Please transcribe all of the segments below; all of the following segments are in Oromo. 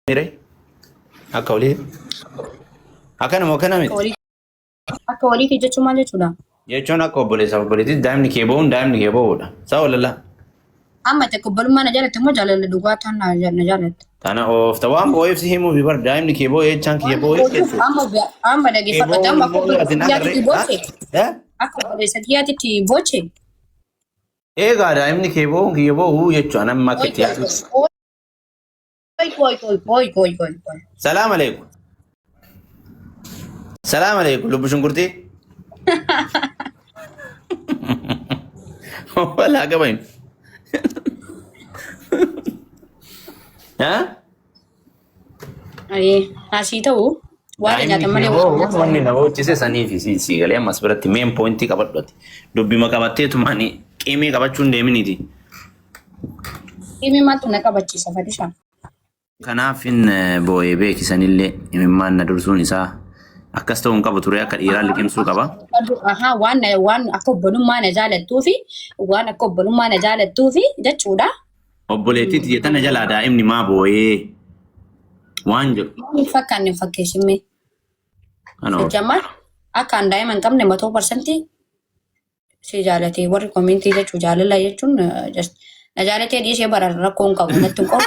Mire, akka olii akkanuma akkanami Akka waliitii jechuun maal jechuudha? jechuun akka obboleetitti daa'imni kee bo'uudha. Sa'a olallaa. Amma takka obbolummaa na jaalatte immoo jaalala dhugaa ta'an na jaalatte. Tana oofta waan bo'eef si himuufi bar daa'imni kee bo'ee jechaan kiyya bo'ee jechuudha. Amma dhageeffadha. Amma akka obboleessaatti boche. Akka obboleessaatti boche. Eegaa daa'imni kee bo'uun kiyya bo'uu jechuudha amma akka itti yaadu. Koy. Salaam alaikum. Salaam alaikum lubbu shunkurtii. Walaa qabayin. Asii ta'u waan nyaatan malee wanni na hojjise sanii fi si galee ammas biratti meen poointii qabadhuati. Dubbima qabatteetu maani qiimii qabachuun deeminiiti. Qiimii maaltu na qabachiisa Fadishaa? Kanaafin boo'ee beekisanillee imimmaan na dursuun isaa akkas ta'uun qabu ture akka dhiiraan liqimsuu qaba. Waan akka obbolummaa na jaalattuu fi jechuudha. Obboleettiitti jettana jalaa daa'imni maa boo'ee waan jedhu. Fakkaanne fakkeessimme. Jammaa akkaan daa'ima hin qabne 100% si jaalatee warri koomintii jechuu jaalala jechuun na jaalatee dhiisee barara rakkoon qabu natti hin qabu.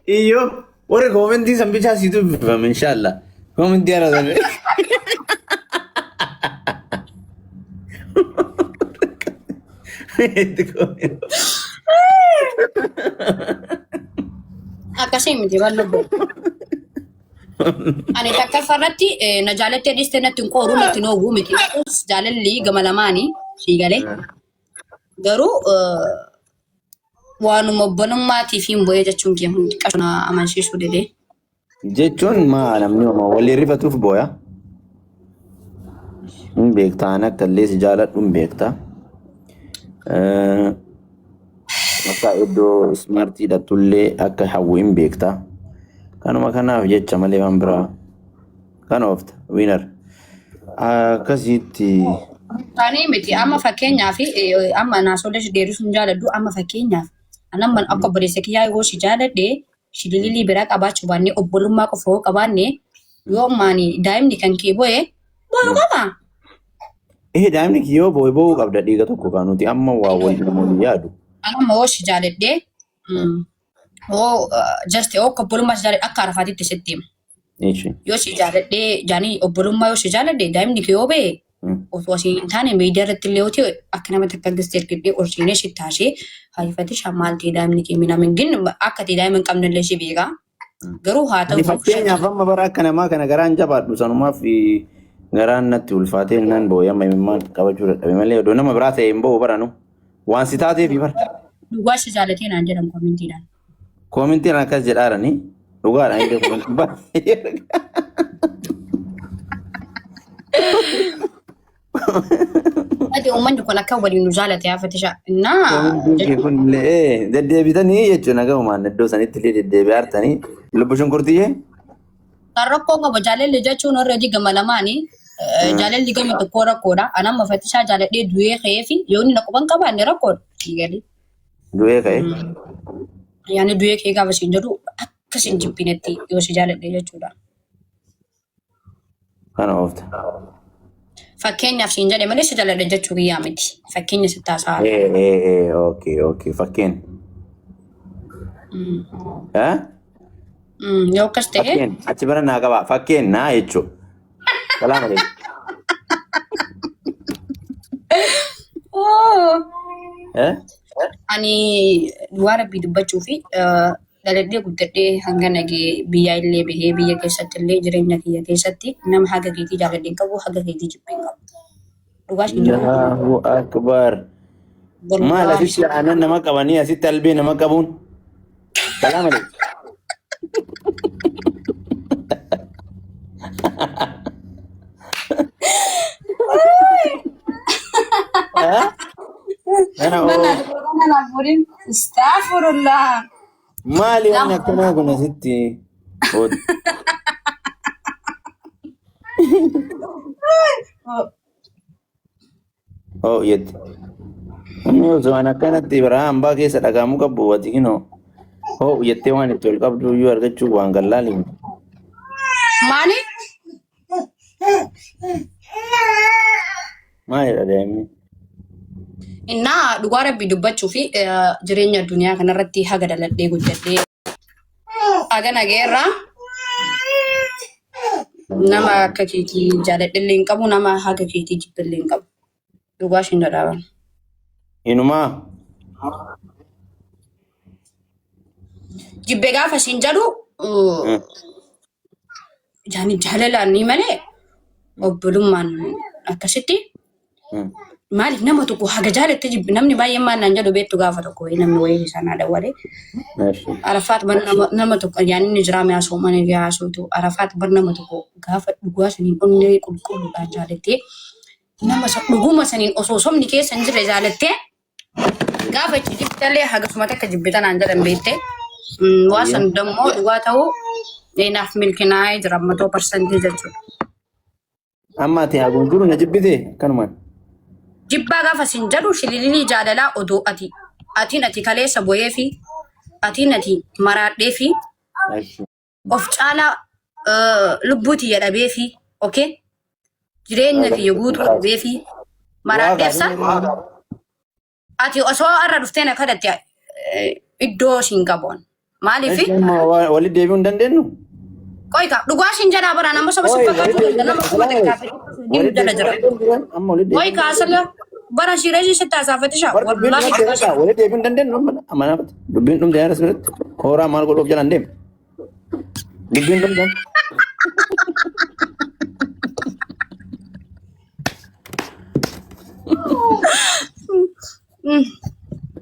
Iyo warri koomintii san bichaa siitu bifame inshallah. Koomintii aratan. Akkasii miti bal'oo. Ani takka farratti na jaalattee dhiistee natti hin qooru natti hin oowwu miti. Jaalalli gama lamaanii sii galee. Garuu waanuma obbolummaatiif hin bo'ee jechuun kee hundi qabna amansiisuu didee. Jechuun maa namni walii rifatuuf booya. Hin beektaa akka illee si jaaladhu hin beektaa. Akka iddoo ismaartii dhatullee akka hawwu hin beektaa. Kanuma kanaaf jecha malee waan biraa kan oofta wiinar. Akkasitti. Taanii miti amma fakkeenyaaf amma naasolee deerisuun jaaladhu amma fakkeenyaaf anamman akka obboleessa kiyyaa yoo si jaaladhe shililii biraa qabaachuu baannee obbolummaa qofa yoo qabaanne yoo maani daa'imni kan kee bo'e bo'uu qaba. Daa'imni kee yoo bo'e bo'uu qabda dhiiga tokko kan nuti amma waa wal namoonni yaadu. Anamma yoo si jaaladhe just akka obbolummaa si jaaladhe akka arafaatitti sitti hima. Yoo si jaaladhe jaanii obbolummaa yoo si jaaladhe daa'imni kee yoo ba'e osoo asii hin taane miidiyaa irratti illee yoo ta'e akka nama takka gistee ergidhee orsiinee si taasee haifate shammaaltee daa'imni kee minamin gin akka ta'e daa'ima hin qabne illee si beeka. Garuu haa ta'u. Fakkeenyaaf amma bara akka namaa kana garaan jabaadhu sanumaaf garaan natti ulfaatee nan boo'ee amma imimmaan qabachuu dadhabe malee odoo nama biraa ta'e hin bo'u baranu waan si taateef bara. Dhugaa si jaalatee naan jedhamu koomintiidhaan. Koomintiidhaan akkas jedhaarani dhugaadhaan illee koomintii. Ati uummanni kun akka waliin nu jaalate Fadishaa. Deddeebitanii jechuun nagahumaan iddoo sanitti illee deddeebi'aa artanii lubbu shunkurtiyyee. Kan rakkoon qabu jaalalli jechuun warra gama lamaanii jaalalli gama tokkoo rakkoodha. Anamma Fadishaa jaaladhee du'ee ka'ee fi yoo inni quban qabaanne rakkoodha. Du'ee ka'ee. Yaani du'ee ka'ee gaafa siin jedhu akkas hin jibbinetti yoo si jaaladhe jechuudha. Kana oofta. Fakkeenyaaf siin jedhe malee si jaaladhe jechuu biyyaa miti. Fakkeenya si taasaa. Okay. Fakkeen. Yoo akkas ta'e. Achi bara naa qaba. Fakkeen naa jechuudha. Salaam alaikum. Ani du'a rabbii dubbachuu fi dhaladhee guddadhee hanga nagee biyyaa illee bahee biyya keessatti illee jireenya kiyya keessatti nama haga keetii jaaladhee qabu haga keetii jibbee qabu. Allahu akbar. Maal asitti aannan nama qabanii asitti albee nama qabuun. Salaam alaikum. Astaghfirullah. Maali waan akkanaa kun asitti? Yetti. Namni osoo an akkanatti biraa hambaa keessa dhagaamuu qabu wati kinoo. Hoo jettee waan itti ol qabdu iyyuu argachuu waan gallaali. Maali? Maalidha daa'imni? Innaa dhugaa rabbii dubbachuu fi jireenya addunyaa kanarratti haga daladhee guddadhee haga nageerraa nama akka keetii jaaladhillee hin qabu nama haga keetii jibbillee hin qabu. Dhugaa ishiin dhadhaaban. Inumaa? Jibbe gaafa siin jedhu jaani jaalalaan ni malee obbolummaan akkasitti maaliif nama tokko haga jaalatte jibbi namni baay'een maal naan jedhu beektu gaafa tokko namni wayii sanaa dawwalee Arafaat bar nama tokko yaani ni jira mee asoo mana yaasootu Arafaat bar nama tokko gaafa dhugaa saniin onnee qulqulluudhaan jaalattee nama dhuguma saniin osoo somni keessa hin jirre jaalattee gaafa itti jibbitallee hagasuma takka jibbitanaan jedhan beektee waasan dammoo dhugaa ta'uu naaf milkinaa'ee jira 100% jechuudha. Amma ati haguun jiru na jibbite kanumaan. Jibbaa gaafa siin jedhu shililii jaalalaa odoo ati kaleessa boyee fi ati maraadhee fi of caalaa lubbuuti jedhabee fi okay jireenya kiyya guutuu dhabee fi maraadheef san ati osoo irra dhuftee na kadhatte iddoo siin qaboon maaliif walitti deebi'uu hin dandeenyu? Koika dhugaa siin jedhaa bara nama saba si fakkaatu nama kuma ta'e jala jira. Koika asal bara shiree si taasifate wallahi walitti deebi'uu hin dandeenyu amana dubbiin dhumte yaada sirriitti kooraa maal godhuuf jalaan deemu. Dubbiin dhumte.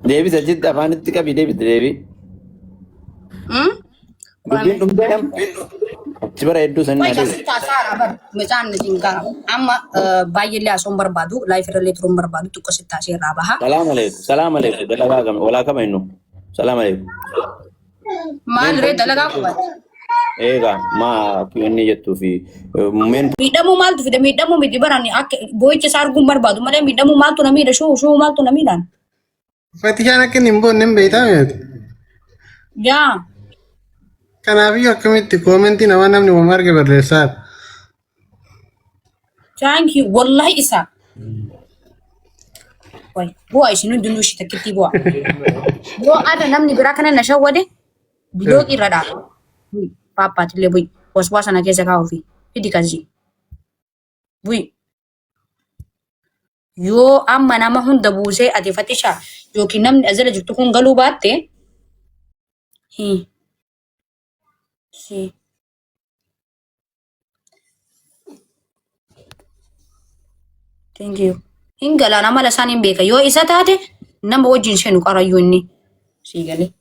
Deebi sajjitti afaanitti qabi deebi. Dubbiin dhumte Cibara hedduu sanii Koika si taasifara bar macaan jinga amma baay'ee asoon barbaadu laayif irra turuun barbaadu tokko si taasifara baha. Salaam alaikum dalagaa kam walaa kama innu salaam alaikum. Maal ree dalagaa qabaate. Eega maa kiwanni jettuu fi meen. Miidhamuu maaltu fide miidhamuu miti barani akka boo'icha isaa arguun barbaadu malee miidhamuu maaltu na miidha shuu maaltu na miidhaan. Fatishaan akka hin boonne hin beektameeti. Yaa. Kanaafiyyuu akkamitti koomentii nama namni waan arge barreessaa. Thank you wallahi isa. Wai bu'aa isin hundinuu ishee takkitti bu'aa. Yoo ada namni biraa kana na shawwade biloo irra dhaaba. Paappaatiillee bu'i waswaa sana keessa kaa'uufi hidhi kasii. Bu'i. Yoo amma nama hunda buusee ati fatishaa yookiin namni asirra jirtu kun galuu baatte si. Thank you. Ingala nama la sanin beka. Yo isa taate nama wajjin seenu qarayyuu inni. Si galee.